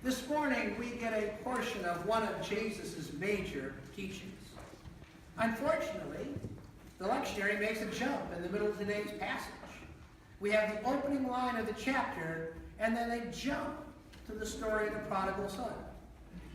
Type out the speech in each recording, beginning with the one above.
This morning, we get a portion of one of Jesus' major teachings. Unfortunately, the lectionary makes a jump in the middle of today's passage. We have the opening line of the chapter, and then they jump to the story of the prodigal son.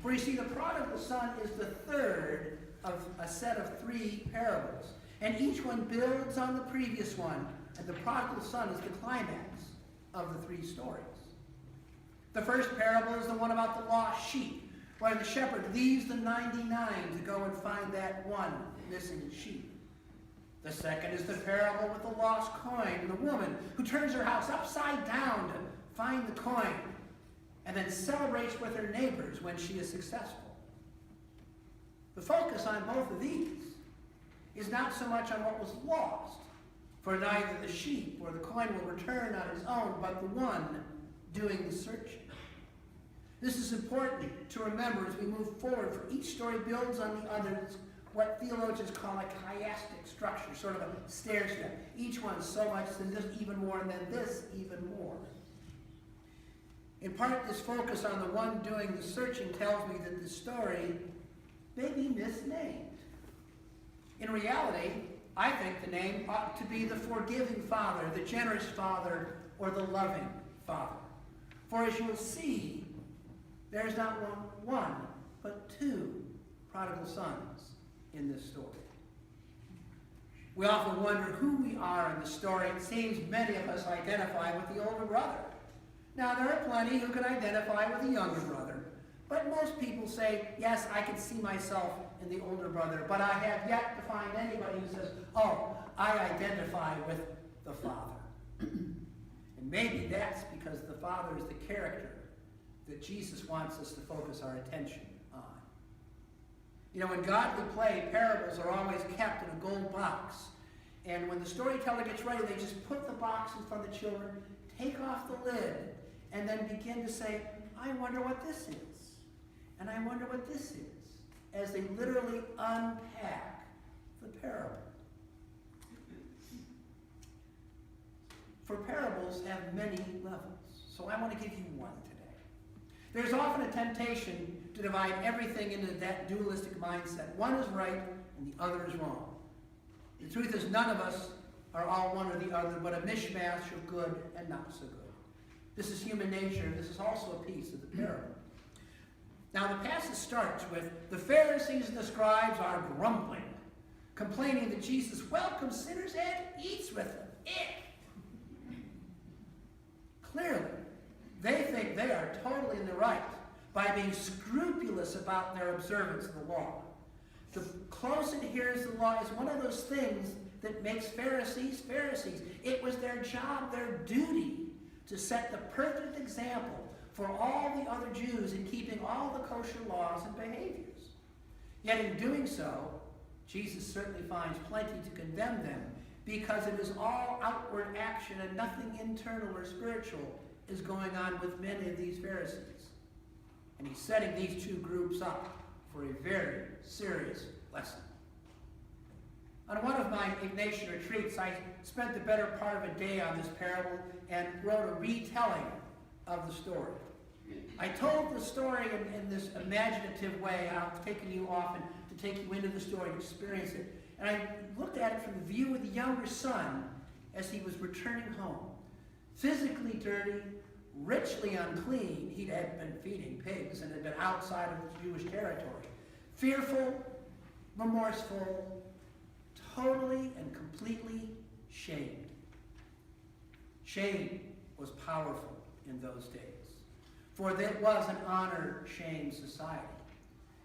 For you see, the prodigal son is the third of a set of 3 parables, and each one builds on the previous one, and the prodigal son is the climax of the 3 stories. The first parable is the one about the lost sheep, where the shepherd leaves the 99 to go and find that one missing sheep. The second is the parable with the lost coin and the woman who turns her house upside down to find the coin and then celebrates with her neighbors when she is successful. The focus on both of these is not so much on what was lost, for neither the sheep or the coin will return on its own, but the one doing the searching. This is important to remember as we move forward, for each story builds on the others, what theologians call a chiastic structure, sort of a stair step. Each one so much, then this even more, and then this even more. In part, this focus on the one doing the searching tells me that the story may be misnamed. In reality, I think the name ought to be the forgiving father, the generous father, or the loving father. For as you'll see, there's not one, but 2 prodigal sons in this story. We often wonder who we are in the story. It seems many of us identify with the older brother. Now, there are plenty who can identify with the younger brother, but most people say, yes, I can see myself in the older brother, but I have yet to find anybody who says, oh, I identify with the father. And maybe that's because the father is the character that Jesus wants us to focus our attention on. You know, in godly play, parables are always kept in a gold box. And when the storyteller gets ready, they just put the box in front of the children, take off the lid, and then begin to say, I wonder what this is. And I wonder what this is, as they literally unpack the parable. For parables have many levels. So I want to give you one today. There's often a temptation to divide everything into that dualistic mindset. One is right and the other is wrong. The truth is none of us are all one or the other, but a mishmash of good and not so good. This is human nature. This is also a piece of the parable. Now the passage starts with the Pharisees and the scribes are grumbling, complaining that Jesus welcomes sinners and eats with them. Clearly, they think they are totally in the right by being scrupulous about their observance of the law. The close adherence to the law is one of those things that makes Pharisees Pharisees. It was their job, their duty, to set the perfect example for all the other Jews in keeping all the kosher laws and behaviors. Yet in doing so, Jesus certainly finds plenty to condemn them, because it is all outward action and nothing internal or spiritual is going on with many of these Pharisees. And he's setting these 2 groups up for a very serious lesson. On one of my Ignatian retreats, I spent the better part of a day on this parable and wrote a retelling of the story. I told the story in this imaginative way. I've taken you often to take you into the story and experience it. And I looked at it from the view of the younger son as he was returning home. Physically dirty, richly unclean. He had been feeding pigs and had been outside of Jewish territory. Fearful, remorseful, totally and completely shamed. Shame was powerful in those days, for that was an honor-shame society.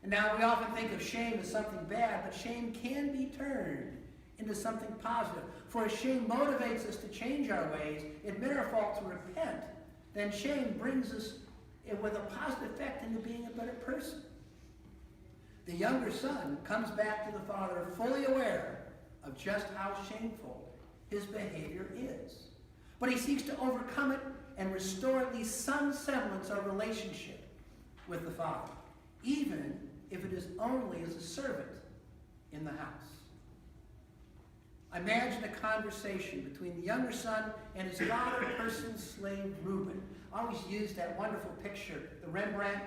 And now we often think of shame as something bad, but shame can be turned into something positive. For if shame motivates us to change our ways, admit our fault, to repent, then shame brings us with a positive effect into being a better person. The younger son comes back to the father fully aware of just how shameful his behavior is. But he seeks to overcome it and restore at least some semblance of relationship with the father, even if it is only as a servant in the house. Imagine a conversation between the younger son and his father, personal slave Reuben. I always use that wonderful picture, the Rembrandt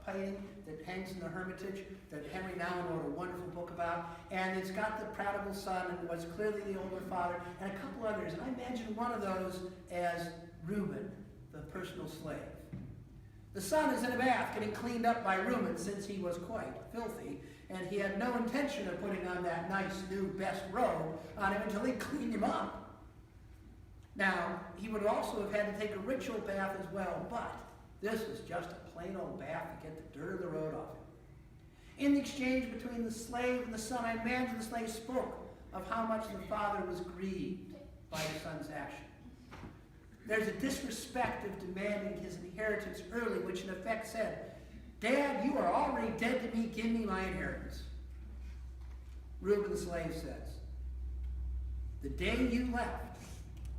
painting that hangs in the Hermitage that Henry Nouwen wrote a wonderful book about. And it's got the prodigal son and what's clearly the older father and a couple others. And I imagine one of those as Reuben, the personal slave. The son is in a bath getting cleaned up by Reuben since he was quite filthy. And he had no intention of putting on that nice new best robe on him until he cleaned him up. Now, he would also have had to take a ritual bath as well, but this was just a plain old bath to get the dirt of the road off him. In the exchange between the slave and the son, I imagine the slave spoke of how much the father was grieved by the son's action. There's a disrespect of demanding his inheritance early, which in effect said, "Dad, you are already dead to me, give me my inheritance." Reuben the slave says, "The day you left,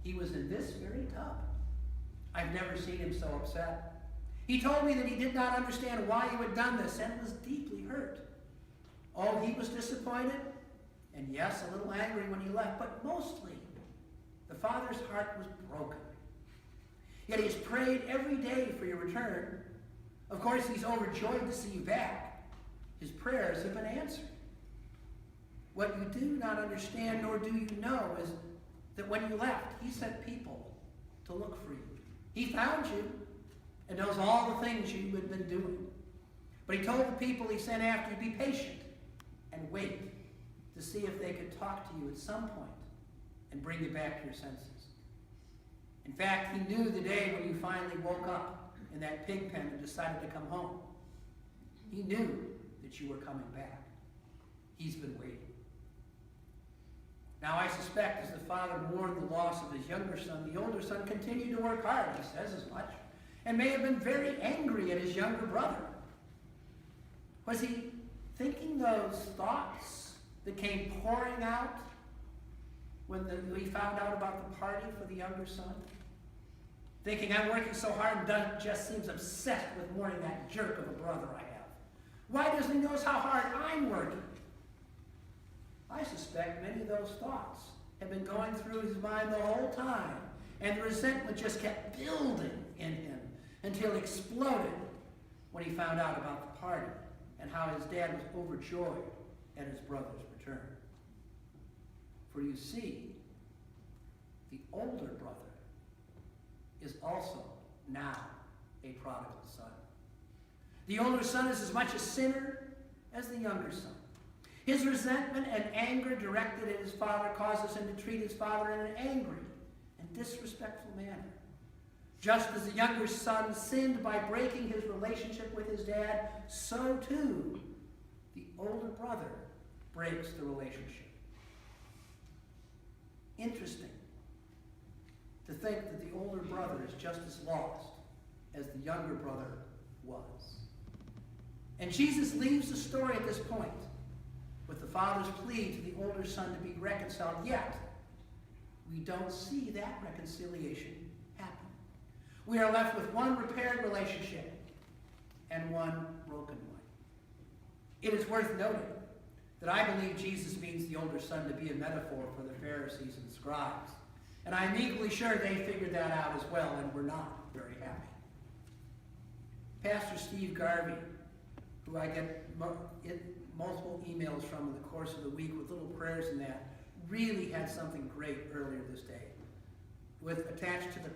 he was in this very tub. I've never seen him so upset. He told me that he did not understand why you had done this and was deeply hurt. Oh, he was disappointed, and yes, a little angry when you left, but mostly the father's heart was broken. Yet he's prayed every day for your return. Of course, he's overjoyed to see you back. His prayers have been answered. What you do not understand, nor do you know, is that when you left, he sent people to look for you. He found you and knows all the things you had been doing. But he told the people he sent after you, be patient and wait to see if they could talk to you at some point and bring you back to your senses. In fact, he knew the day when you finally woke up in that pig pen and decided to come home. He knew that you were coming back. He's been waiting." Now, I suspect as the father mourned the loss of his younger son, the older son continued to work hard, he says as much, and may have been very angry at his younger brother. Was he thinking those thoughts that came pouring out when he found out about the party for the younger son? Thinking, I'm working so hard and Doug just seems obsessed with mourning that jerk of a brother I have. Why doesn't he notice how hard I'm working? I suspect many of those thoughts have been going through his mind the whole time, and the resentment just kept building in him until it exploded when he found out about the party and how his dad was overjoyed at his brother's return. For you see, the older brother is also now a prodigal son. The older son is as much a sinner as the younger son. His resentment and anger directed at his father causes him to treat his father in an angry and disrespectful manner. Just as the younger son sinned by breaking his relationship with his dad, so too the older brother breaks the relationship. Interesting to think that the older brother is just as lost as the younger brother was. And Jesus leaves the story at this point with the father's plea to the older son to be reconciled, yet we don't see that reconciliation happen. We are left with one repaired relationship and one broken one. It is worth noting that I believe Jesus means the older son to be a metaphor for the Pharisees and scribes. And I'm equally sure they figured that out as well and were not very happy. Pastor Steve Garvey, who I get multiple emails from in the course of the week with little prayers in that, really had something great earlier this day. With attached to the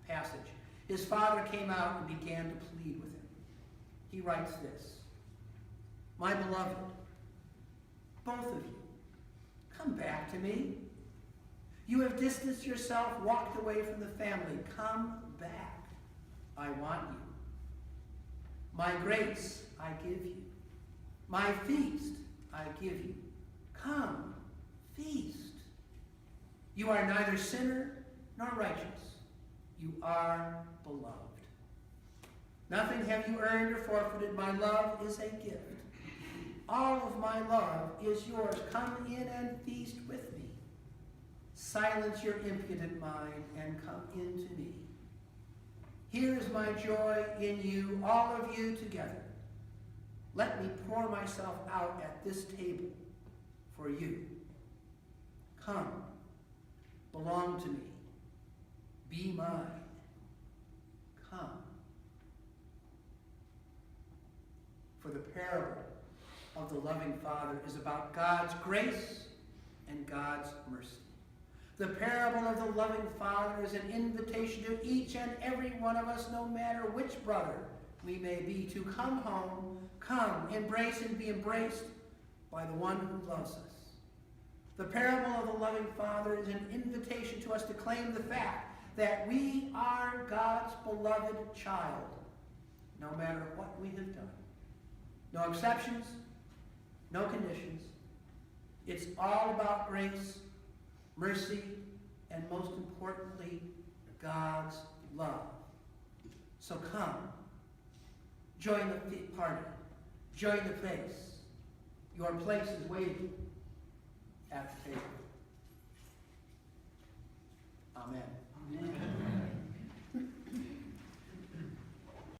passage, his father came out and began to plead with him. He writes this, "My beloved, both of you, come back to me. You have distanced yourself, walked away from the family. Come back. I want you. My grace I give you. My feast I give you. Come, feast. You are neither sinner nor righteous. You are beloved. Nothing have you earned or forfeited. My love is a gift. All of my love is yours. Come in and feast with me. Silence your impudent mind and come into me. Here is my joy in you, all of you together. Let me pour myself out at this table for you. Come, belong to me, be mine. Come. For the parable of the loving Father is about God's grace and God's mercy. The parable of the loving Father is an invitation to each and every one of us, no matter which brother we may be, to come home, come, embrace and be embraced by the one who loves us. The parable of the loving Father is an invitation to us to claim the fact that we are God's beloved child, no matter what we have done. No exceptions, no conditions. It's all about grace, mercy, and most importantly, God's love. So come, join the party, join the place. Your place is waiting at the table. Amen. Amen.